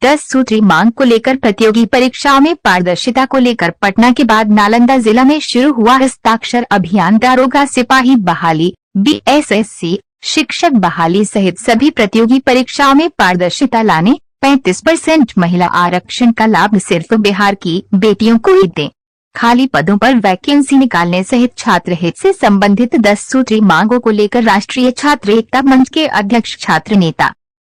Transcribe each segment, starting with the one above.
10 सूत्री मांग को लेकर प्रतियोगी परीक्षाओं में पारदर्शिता को लेकर पटना के बाद नालंदा जिला में शुरू हुआ हस्ताक्षर अभियान। दारोगा, सिपाही बहाली, बीएसएससी, शिक्षक बहाली सहित सभी प्रतियोगी परीक्षाओं में पारदर्शिता लाने 35% महिला आरक्षण का लाभ सिर्फ बिहार की बेटियों को ही दें, खाली पदों पर वैकेंसी निकालने सहित छात्र हित से संबंधित 10 सूत्री मांगों को लेकर राष्ट्रीय छात्र एकता मंच के अध्यक्ष छात्र नेता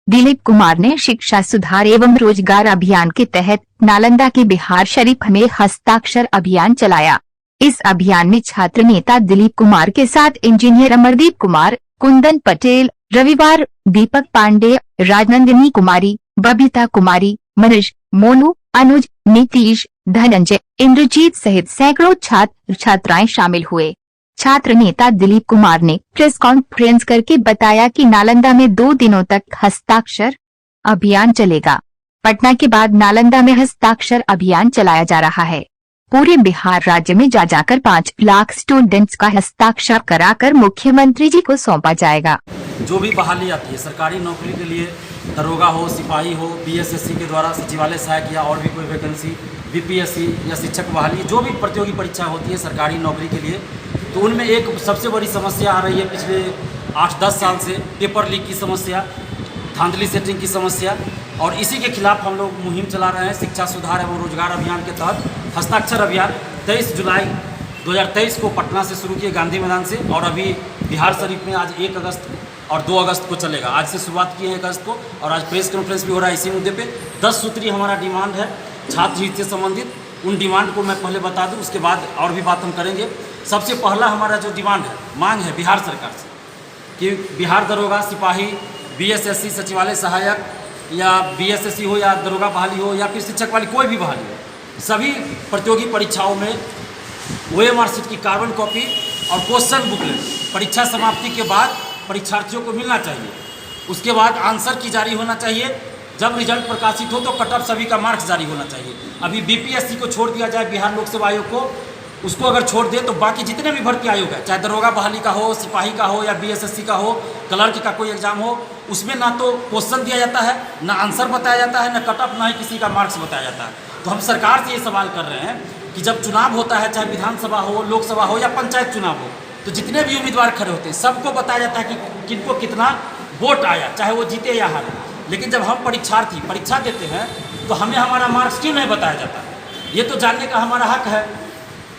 दिलीप कुमार ने शिक्षा सुधार एवं रोजगार अभियान के तहत नालंदा के बिहार शरीफ में हस्ताक्षर अभियान चलाया। इस अभियान में छात्र नेता दिलीप कुमार के साथ इंजीनियर अमरदीप कुमार, कुंदन पटेल, रविवार, दीपक पांडे, राजनंदिनी कुमारी, बबीता कुमारी, मनीष, मोनू, अनुज, नीतीश, धनंजय, इंद्रजीत सहित सैकड़ों छात्र छात्राएं शामिल हुए। छात्र नेता दिलीप कुमार ने प्रेस कॉन्फ्रेंस करके बताया कि नालंदा में 2 दिनों तक हस्ताक्षर अभियान चलेगा। पटना के बाद नालंदा में हस्ताक्षर अभियान चलाया जा रहा है। पूरे बिहार राज्य में जाकर 5 लाख स्टूडेंट्स का हस्ताक्षर कराकर मुख्यमंत्री जी को सौंपा जाएगा। जो भी बहाली आती है सरकारी नौकरी के लिए, दरोगा हो, सिपाही हो, बीएसएससी के द्वारा सचिवालय सहायक या और भी कोई वैकेंसी, बीपीएससी या शिक्षक बहाली, जो भी प्रतियोगी परीक्षा होती है सरकारी नौकरी के लिए, तो उनमें एक सबसे बड़ी समस्या आ रही है पिछले 8-10 साल से, पेपर लीक की समस्या, धांधली सेटिंग की समस्या, और इसी के खिलाफ हम लोग मुहिम चला रहे हैं। शिक्षा सुधार एवं रोजगार अभियान के तहत हस्ताक्षर अभियान 23 जुलाई 2023 को पटना से शुरू किए गांधी मैदान से, और अभी बिहार शरीफ में आज 1 अगस्त और 2 अगस्त को चलेगा। आज से शुरुआत की है 1 अगस्त को, और आज प्रेस कॉन्फ्रेंस भी हो रहा है इसी मुद्दे पे। 10 सूत्री हमारा डिमांड है छात्र हित से संबंधित। उन डिमांड को मैं पहले बता दूं, उसके बाद और भी बात हम करेंगे। सबसे पहला हमारा जो डिमांड है, मांग है बिहार सरकार से कि बिहार दरोगा, सिपाही, बीएसएससी, सचिवालय सहायक या बीएसएससी हो या दरोगा बहाली हो या फिर शिक्षक वाली कोई भी बहाली हो, सभी प्रतियोगी परीक्षाओं में ओएमआर शीट की कार्बन कॉपी और क्वेश्चन बुकलेट परीक्षा समाप्ति के बाद परीक्षार्थियों को मिलना चाहिए। उसके बाद आंसर की जारी होना चाहिए। जब रिजल्ट प्रकाशित हो तो कट ऑफ सभी का मार्क्स जारी होना चाहिए। अभी बीपीएससी को छोड़ दिया जाए, बिहार लोक सेवा आयोग को, उसको अगर छोड़ दे तो बाकी जितने भी भर्ती आयोग है, चाहे दरोगा बहाली का हो, सिपाही का हो या बीएसएससी का हो, क्लर्क का कोई एग्जाम हो, उसमें ना तो क्वेश्चन दिया जाता है, ना आंसर बताया जाता है, ना कट ऑफ, ना ही किसी का मार्क्स बताया जाता है। तो हम सरकार से ये सवाल कर रहे हैं कि जब चुनाव होता है, चाहे विधानसभा हो, लोकसभा हो या पंचायत चुनाव हो, तो जितने भी उम्मीदवार खड़े होते हैं सबको बताया जाता है कि किनको कितना वोट आया, चाहे वो जीते या हारे। लेकिन जब हम परीक्षार्थी परीक्षा देते हैं तो हमें हमारा मार्क्स क्यों नहीं बताया जाता? ये तो जानने का हमारा हक है,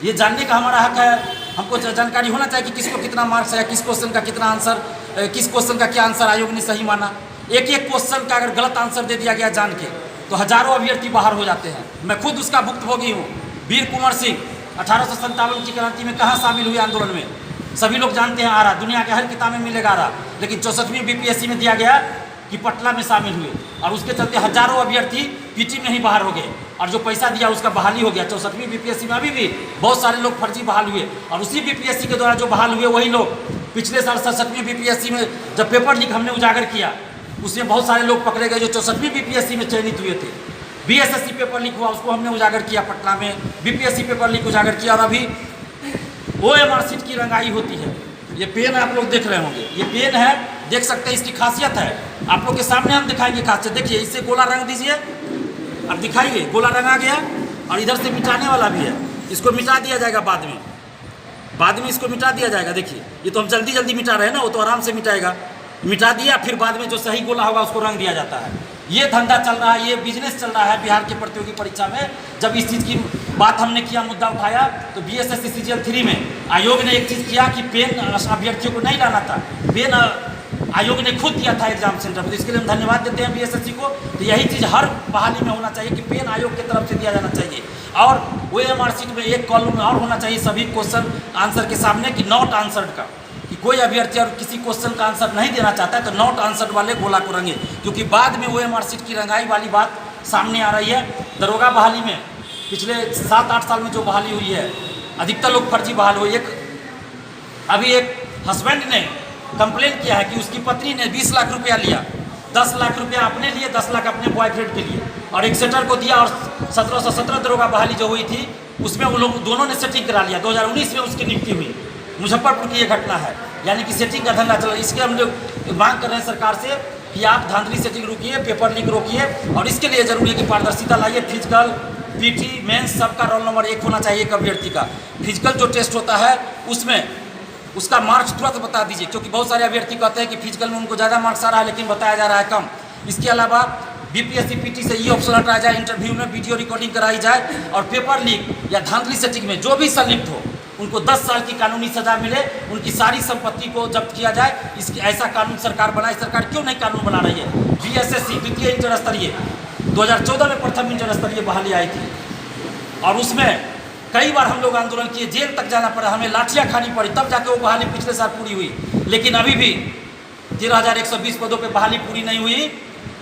ये जानने का हमारा हक है। हमको जानकारी होना चाहिए कि किसको कितना मार्क्स है, किस क्वेश्चन का कितना आंसर, किस क्वेश्चन का क्या आंसर आयोग ने सही माना। एक क्वेश्चन का अगर गलत आंसर दे दिया गया जान के तो हजारों अभ्यर्थी बाहर हो जाते हैं। मैं खुद उसका भुक्तभोगी हूँ। वीर कुंवर सिंह 1857 की क्रांति में कहाँ शामिल हुए आंदोलन में, सभी लोग जानते हैं। आ रहा दुनिया के हर किताब में मिलेगा। आ रहा लेकिन 64वीं बीपीएससी में दिया गया कि पटना में शामिल हुए, और उसके चलते हजारों अभ्यर्थी पीटी में ही बाहर हो गए, और जो पैसा दिया उसका बहाली हो गया। 64वीं बीपीएससी में अभी भी बहुत सारे लोग फर्जी बहाल हुए, और उसी बीपीएससी के द्वारा जो बहाल हुए वही लोग पिछले साल 67वीं बीपीएससी में जब पेपर लीक हमने उजागर किया, उसमें बहुत सारे लोग पकड़े गए जो 64वीं बीपीएससी में चयनित हुए थे। बीएसएससी पेपर लीक हुआ, उसको हमने उजागर किया पटना में, बीपीएससी पेपर लीक उजागर किया, और अभी ओएमआर शीट की रंगाई होती है। ये पेन आप लोग देख रहे होंगे, ये पेन है, देख सकते हैं। इसकी खासियत है, आप लोग के सामने हम दिखाएंगे खासियत। देखिए, इससे गोला रंग दीजिए, अब दिखाइए, गोला रंगा गया, और इधर से मिटाने वाला भी है। इसको मिटा दिया जाएगा बाद में इसको मिटा दिया जाएगा। देखिए, ये तो हम जल्दी जल्दी मिटा रहे हैं ना, वो तो आराम से मिटाएगा। मिटा दिया, फिर बाद में जो सही गोला होगा उसको रंग दिया जाता है। ये धंधा चल रहा है, ये बिजनेस चल रहा है बिहार के प्रतियोगी परीक्षा में। जब इस चीज़ की बात हमने किया, मुद्दा उठाया, तो बीएसएससी सीजीएल 3 में आयोग ने एक चीज़ किया कि पेन अभ्यर्थियों को नहीं लाना था। पेन आयोग ने खुद दिया था एग्जाम सेंटर पर, तो इसके लिए हम धन्यवाद देते हैं बीएसएससी को। तो यही चीज़ हर बहाली में होना चाहिए कि पेन आयोग की तरफ से दिया जाना चाहिए, और ओएमआर शीट में एक कॉलम में और होना चाहिए सभी क्वेश्चन आंसर के सामने कि नॉट आंसर्ड का, कि कोई अभ्यर्थी और किसी क्वेश्चन का आंसर नहीं देना चाहता है तो नॉट आंसर्ड वाले गोला को रंगे, क्योंकि बाद में ओएमआर शीट की रंगाई वाली बात सामने आ रही है। दरोगा बहाली में पिछले 7-8 साल में जो बहाली हुई है, अधिकतर लोग फर्जी बहाल हुए। अभी एक हस्बैंड ने कंप्लेन किया है कि उसकी पत्नी ने 20 लाख रुपया लिया, 10 लाख रुपया अपने लिए, 10 लाख अपने बॉयफ्रेंड के लिए, और एक सेटर को दिया, और 1717 दरोगा बहाली जो हुई थी उसमें वो लोग दोनों ने सेटिंग करा लिया। 2019 में उसकी नियुक्ति हुई। मुजफ्फरपुर की ये घटना है, यानी कि सेटिंग का धंधा चल रहा है। इसके हम लोग मांग कर रहे हैं सरकार से कि आप धांधली सेटिंग रोकिए, पेपर लीक रोकिए, और इसके लिए जरूरी है कि पारदर्शिता लाइए। फिजिकल, पीटी, मेंस सबका रोल नंबर 1 होना चाहिए एक अभ्यर्थी का। फिजिकल जो टेस्ट होता है उसमें उसका मार्क्स तुरंत बता दीजिए, क्योंकि बहुत सारे अभ्यर्थी कहते हैं कि फिजिकल में उनको ज़्यादा मार्क्स आ रहा है लेकिन बताया जा रहा है कम। इसके अलावा बीपीएससी पीटी से ये ऑप्शन हटाया जाए, इंटरव्यू में वीडियो रिकॉर्डिंग कराई जाए, और पेपर लीक या धांधली सेटिंग में जो भी संलिप्त हो उनको 10 साल की कानूनी सजा मिले, उनकी सारी संपत्ति को जब्त किया जाए। इसकी ऐसा कानून सरकार बनाए। सरकार क्यों नहीं कानून बना रही है? बीएसएससी द्वितीय इंटर स्तरीय 2014 में प्रथम इंटर स्तरीय बहाली आई थी, और उसमें कई बार हम लोग आंदोलन किए, जेल तक जाना पड़ा, हमें लाठियाँ खानी पड़ी, तब जाके वो बहाली पिछले साल पूरी हुई। लेकिन अभी भी 13,120 पदों पे बहाली पूरी नहीं हुई।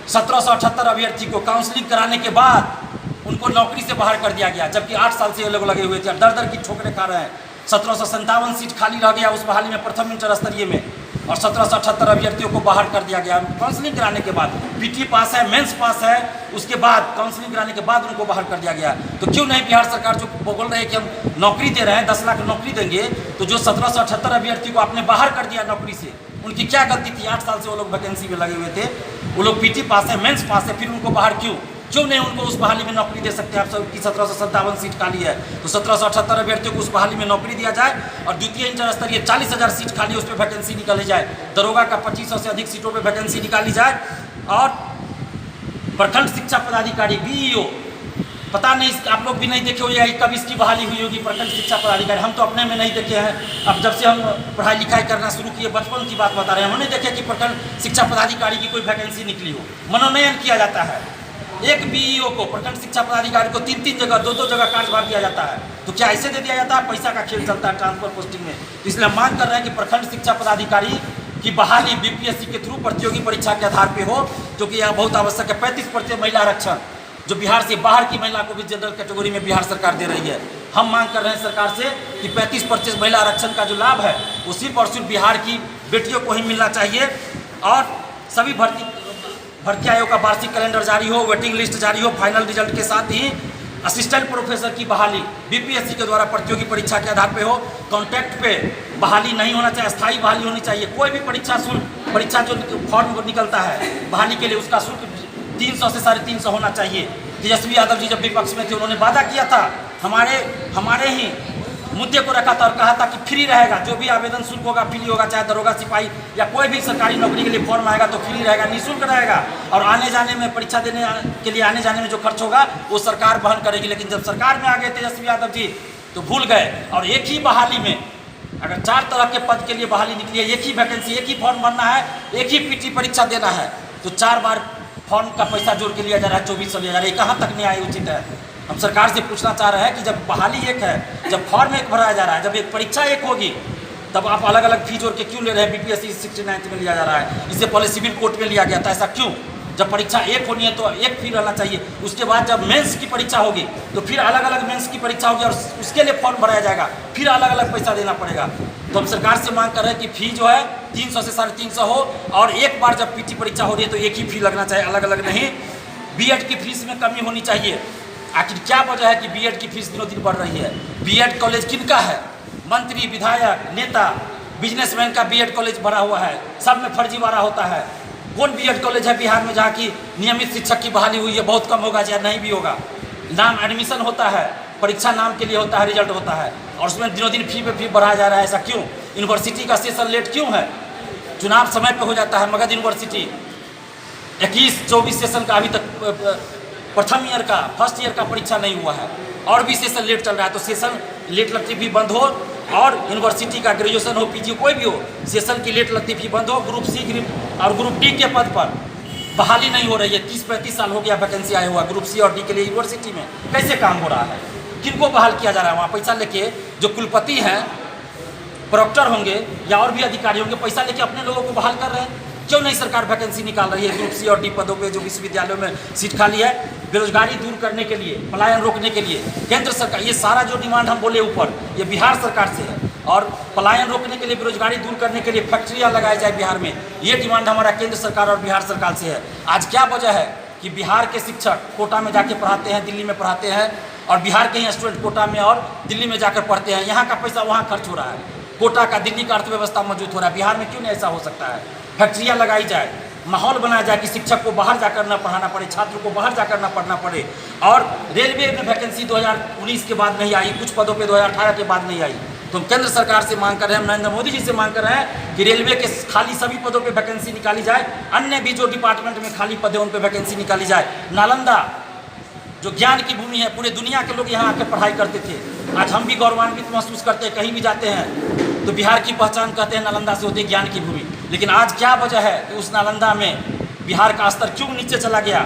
1778 अभ्यर्थी को काउंसलिंग कराने के बाद उनको नौकरी से बाहर कर दिया गया, जबकि 8 साल से ये लोग लगे हुए थे, दर दर की ठोकरें खा रहे हैं। 1757 सीट खाली रह गया उस बहाली में प्रथम इंटर स्तरीय में, और 1778 अभ्यर्थियों को बाहर कर दिया गया काउंसलिंग कराने के बाद। पीटी पास है, मेंस पास है, उसके बाद काउंसलिंग कराने के बाद उनको बाहर कर दिया गया। तो क्यों नहीं बिहार सरकार जो बोल रहे हैं कि हम नौकरी दे रहे हैं, 10 लाख नौकरी देंगे, तो जो 1778 अभ्यर्थी को आपने बाहर कर दिया नौकरी से, उनकी क्या गलती थी? 8 साल से वो लोग वैकेंसी में लगे हुए थे, वो लोग पीटी पास है, मेंस पास है, फिर उनको बाहर क्यों नहीं उनको उस बहाली में नौकरी दे सकते हैं? आप सबकी 1757 सीट खाली है, तो 1778 अभ्यर्थियों को उस बहाली में नौकरी दिया जाए, और द्वितीय इंटर स्तरीय 40,000 सीट खाली, उस पर वैकेंसी निकाली जाए। दरोगा का 2500 से अधिक सीटों पर वैकेंसी निकाली जाए, और प्रखंड शिक्षा पदाधिकारी बीईओ, पता नहीं आप लोग भी नहीं देखे हो या कब इसकी बहाली हुई होगी। प्रखंड शिक्षा पदाधिकारी हम तो अपने में नहीं देखे हैं, अब जब से हम पढ़ाई लिखाई करना शुरू किए, बचपन की बात बता रहे हैं, हमने देखे कि प्रखंड शिक्षा पदाधिकारी की कोई वैकेंसी निकली हो। मनोनयन किया जाता है, एक बीईओ को, प्रखंड शिक्षा पदाधिकारी को 3-3 जगह 2-2 जगह कार्यभार दिया जाता है। तो क्या ऐसे दे दिया जाता है? पैसा का खेल चलता है ट्रांसफर पोस्टिंग में। तो इसलिए हम मांग कर रहे हैं कि प्रखंड शिक्षा पदाधिकारी की बहाली बीपीएससी के थ्रू प्रतियोगी परीक्षा के आधार पे हो, जो कि यह बहुत आवश्यक है। 35% महिला आरक्षण जो बिहार से बाहर की महिला को भी जनरल कैटेगरी में बिहार सरकार दे रही है। हम मांग कर रहे हैं सरकार से कि 35% महिला आरक्षण का जो लाभ है वो सिर्फ और सिर्फ बिहार की बेटियों को ही मिलना चाहिए, और सभी भर्ती आयोग का वार्षिक कैलेंडर जारी हो, वेटिंग लिस्ट जारी हो, फाइनल रिजल्ट के साथ ही असिस्टेंट प्रोफेसर की बहाली बीपीएससी के द्वारा प्रतियोगी परीक्षा के आधार पे हो। कॉन्ट्रैक्ट पे बहाली नहीं होना चाहिए, स्थायी बहाली होनी चाहिए। कोई भी परीक्षा शुल्क, परीक्षा जो फॉर्म निकलता है बहाली के लिए, उसका शुल्क 300 से 350 होना चाहिए। तेजस्वी यादव जी जब विपक्ष में थे उन्होंने वादा किया था, हमारे ही मुद्दे को रखा था और कहा था कि फ्री रहेगा, जो भी आवेदन शुल्क होगा फ्री होगा, चाहे दरोगा सिपाही या कोई भी सरकारी नौकरी के लिए फॉर्म आएगा तो फ्री रहेगा, निःशुल्क रहेगा, और आने जाने में, परीक्षा देने के लिए आने जाने में जो खर्च होगा वो सरकार वहन करेगी। लेकिन जब सरकार में आ गए तेजस्वी यादव जी तो भूल गए, और एक ही बहाली में अगर 4 तरह के पद के लिए बहाली निकली है, एक ही वैकेंसी, एक ही फॉर्म भरना है, एक ही पीटी परीक्षा देना है, तो 4 बार फॉर्म का पैसा जोड़ के लिया जा रहा है, 2400 लिया जा रहा है। कहाँ तक न्याय उचित है? हम सरकार से पूछना चाह रहे हैं कि जब बहाली एक है, जब फॉर्म एक भराया जा रहा है, जब एक परीक्षा एक होगी, तब आप अलग अलग फी जोड़ के क्यों ले रहे हैं? बीपीएससी 69 में लिया जा रहा है, इससे पहले सिविल कोर्ट में लिया गया था, ऐसा क्यों? जब परीक्षा एक होनी है तो एक फी रहना चाहिए। उसके बाद जब मेंस की परीक्षा होगी तो फिर अलग अलग मेंस की परीक्षा होगी, और उसके लिए फॉर्म भराया जाएगा, फिर अलग अलग पैसा देना पड़ेगा। तो हम सरकार से मांग कर रहे हैं कि फी जो है 300 से 350 हो, और एक बार जब पीटी परीक्षा हो रही है तो एक ही फी लगना चाहिए, अलग अलग नहीं। बीएड की फीस में कमी होनी चाहिए। आखिर क्या वजह है कि बीएड की फीस दिनों दिन बढ़ रही है? बीएड कॉलेज किनका है? मंत्री, विधायक, नेता, बिजनेसमैन का बीएड कॉलेज भरा हुआ है, सब में फर्जीवाड़ा होता है। कौन बीएड कॉलेज है बिहार में जहाँ की नियमित शिक्षक की बहाली हुई है? बहुत कम होगा या नहीं भी होगा। नाम एडमिशन होता है, परीक्षा नाम के लिए होता है, रिजल्ट होता है, और उसमें दिनों दिन फी पे फी बढ़ाया जा रहा है, ऐसा क्यों? यूनिवर्सिटी का सेशन लेट क्यों है? चुनाव समय पे हो जाता है, मगध यूनिवर्सिटी 21-24 सेशन का अभी तक प्रथम ईयर का, फर्स्ट ईयर का परीक्षा नहीं हुआ है, और भी सेशन लेट चल रहा है। तो सेशन लेट लगती फी बंद हो, और यूनिवर्सिटी का ग्रेजुएशन हो, पीजी कोई भी हो, सेशन की लेट लगती फी बंद हो। ग्रुप सी और ग्रुप डी के पद पर बहाली नहीं हो रही है। 30-35 साल हो गया वैकेंसी आया हुआ ग्रुप सी और डी के लिए यूनिवर्सिटी में, कैसे काम हो रहा है? किनको बहाल किया जा रहा है? वहाँ पैसा लेके जो कुलपति हैं, प्रोक्टर होंगे या और भी अधिकारी होंगे, पैसा लेके अपने लोगों को बहाल कर रहे हैं। क्यों नहीं सरकार वैकेंसी निकाल रही है ग्रुप सी और डी पदों पे जो विश्वविद्यालयों में सीट खाली है? बेरोजगारी दूर करने के लिए, पलायन रोकने के लिए केंद्र सरकार, ये सारा जो डिमांड हम बोले ऊपर, ये बिहार सरकार से है। और पलायन रोकने के लिए, बेरोजगारी दूर करने के लिए फैक्ट्रियाँ लगाई जाए बिहार में, ये डिमांड हमारा केंद्र सरकार और बिहार सरकार से है। आज क्या वजह है कि बिहार के शिक्षक कोटा में जाके पढ़ाते हैं, दिल्ली में पढ़ाते हैं, और बिहार के ही स्टूडेंट कोटा में और दिल्ली में जाकर पढ़ते हैं? यहाँ का पैसा वहाँ खर्च हो रहा है, कोटा का, दिल्ली का अर्थव्यवस्था मौजूद हो रहा है। बिहार में क्यों नहीं ऐसा हो सकता है? फैक्ट्रियाँ लगाई जाए, माहौल बनाया जाए कि शिक्षक को बाहर जाकर न पढ़ाना पड़े, छात्र को बाहर जाकर न पढ़ना पड़े। और रेलवे में वैकेंसी 2019 के बाद नहीं आई, कुछ पदों पे 2018 के बाद नहीं आई। तो हम केंद्र सरकार से मांग कर रहे हैं, हम नरेंद्र मोदी जी से मांग कर रहे हैं कि रेलवे के खाली सभी पदों पे वैकेंसी निकाली जाए, अन्य भी जो डिपार्टमेंट में खाली पद है उन पे वैकेंसी निकाली जाए। नालंदा जो ज्ञान की भूमि है, पूरे दुनिया के लोग यहाँ आकर पढ़ाई करते थे। आज हम भी गौरवान्वित महसूस करते हैं, कहीं भी जाते हैं तो बिहार की पहचान कहते हैं नालंदा से होती है ज्ञान की भूमि। लेकिन आज क्या वजह है कि उस नालंदा में बिहार का स्तर क्यों नीचे चला गया,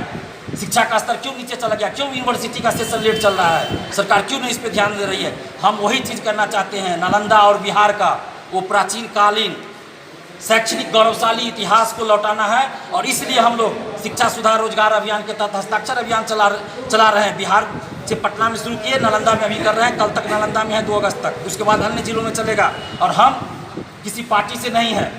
शिक्षा का स्तर क्यों नीचे चला गया, क्यों यूनिवर्सिटी का सेशन लेट चल रहा है, सरकार क्यों नहीं इस पर ध्यान दे रही है। हम वही चीज़ करना चाहते हैं, नालंदा और बिहार का वो प्राचीन कालीन शैक्षणिक गौरवशाली इतिहास को लौटाना है। और इसलिए हम लोग शिक्षा सुधार रोजगार अभियान के तहत हस्ताक्षर अभियान चला रहे हैं। बिहार से पटना में शुरू किए, नालंदा में अभी कर रहे हैं, कल तक नालंदा में है 2 अगस्त तक, उसके बाद अन्य जिलों में चलेगा। और हम किसी पार्टी से नहीं है,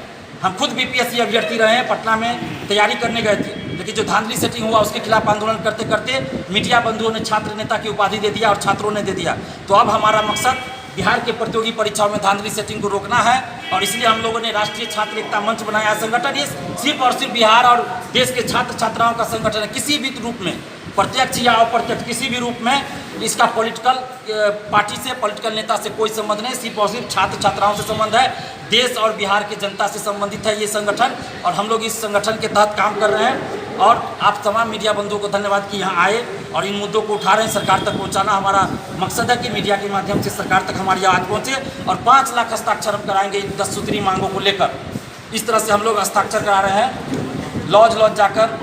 हम खुद बीपीएससी अभ्यर्थी रहे हैं, पटना में तैयारी करने गए थे, लेकिन जो धांधली सेटिंग हुआ उसके खिलाफ आंदोलन करते करते मीडिया बंधुओं ने छात्र नेता की उपाधि दे दिया और छात्रों ने दे दिया। तो अब हमारा मकसद बिहार के प्रतियोगी परीक्षाओं में धांधली सेटिंग को रोकना है। और इसलिए हम लोगों ने राष्ट्रीय छात्र एकता मंच बनाया। संगठन ये सिर्फ और सिर्फ बिहार और देश के छात्र छात्राओं का संगठन है। किसी भी रूप में, प्रत्यक्ष या अप्रत्यक्ष किसी भी रूप में इसका पॉलिटिकल पार्टी से, पॉलिटिकल नेता से कोई संबंध नहीं, सिर्फ और सिर्फ छात्र छात्राओं से संबंध है। देश और बिहार की जनता से संबंधित है ये संगठन, और हम लोग इस संगठन के तहत काम कर रहे हैं। और आप तमाम मीडिया बंधुओं को धन्यवाद कि यहाँ आए और इन मुद्दों को उठा रहे हैं। सरकार तक पहुँचाना हमारा मकसद है कि मीडिया के माध्यम से सरकार तक हमारी आवाज़ पहुँचे। और 5 लाख हस्ताक्षर हम कराएंगे इन 10 सूत्री मांगों को लेकर। इस तरह से हम लोग हस्ताक्षर करा रहे हैं। लॉज जाकर,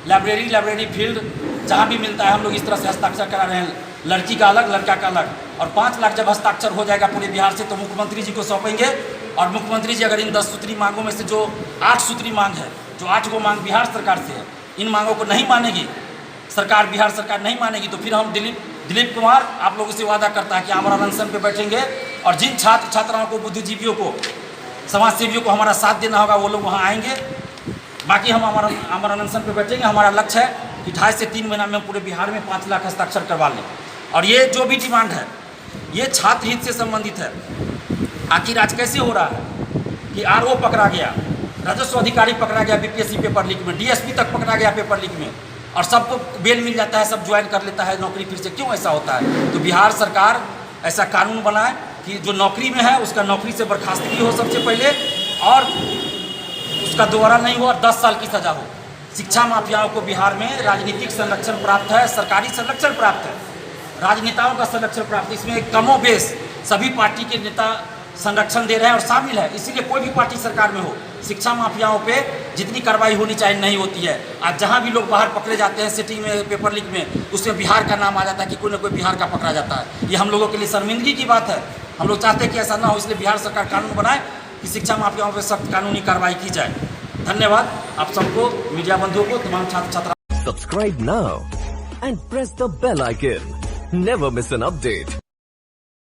लाइब्रेरी फील्ड जहाँ भी मिलता है हम लोग इस तरह से हस्ताक्षर करा रहे हैं, लड़की का अलग लड़का का अलग। और 5 लाख जब हस्ताक्षर हो जाएगा पूरे बिहार से तो मुख्यमंत्री जी को सौंपेंगे। और मुख्यमंत्री जी अगर इन 10 सूत्री मांगों में से जो 8 सूत्री मांग है, जो 8 गो मांग बिहार सरकार से है, इन मांगों को नहीं मानेगी सरकार, बिहार सरकार नहीं मानेगी, तो फिर हम दिलीप कुमार आप लोगों से वादा करता है कि आमरण अनशन पे बैठेंगे। और जिन छात्र छात्राओं को, बुद्धिजीवियों को, समाजसेवियों को हमारा साथ देना होगा वो लोग वहाँ आएंगे। बाकी हम आमरण अनशन पे बैठेंगे। हमारा लक्ष्य है कि 2.5 से 3 महीना में पूरे बिहार में 5 लाख हस्ताक्षर करवा लें। और ये जो भी डिमांड है ये छात्र हित से संबंधित है। आखिर आज कैसे हो रहा है कि आरओ पकड़ा गया, राजस्व अधिकारी पकड़ा गया बीपीएससी पेपर लीक में, डीएसपी तक पकड़ा गया पेपर लीक में, और सबको बेल मिल जाता है, सब ज्वाइन कर लेता है नौकरी फिर से। क्यों ऐसा होता है? तो बिहार सरकार ऐसा कानून बनाए कि जो नौकरी में है उसका नौकरी से बर्खास्तगी हो सबसे पहले, और उसका दोबारा नहीं हो, और 10 साल की सज़ा हो। शिक्षा माफियाओं को बिहार में राजनीतिक संरक्षण प्राप्त है, सरकारी संरक्षण प्राप्त है, राजनेताओं का संरक्षण प्राप्त है। इसमें कमो बेश सभी पार्टी के नेता संरक्षण दे रहे हैं और शामिल है। इसीलिए कोई भी पार्टी सरकार में हो, शिक्षा माफियाओं पे जितनी कार्रवाई होनी चाहिए नहीं होती है। आज जहाँ भी लोग बाहर पकड़े जाते हैं सिटी में, पेपर लीक में, उसमें बिहार का नाम आ जाता है कि कोई ना कोई बिहार का पकड़ा जाता है। ये हम लोगों के लिए शर्मिंदगी की बात है। हम लोग चाहते हैं कि ऐसा ना हो, इसलिए बिहार सरकार कानून बनाए कि शिक्षा माफियाओं पर सख्त कानूनी कार्रवाई की जाए। धन्यवाद आप सबको, मीडिया बंधुओं को, तमाम छात्र छात्रा। Subscribe now and press the bell icon. Never miss an update.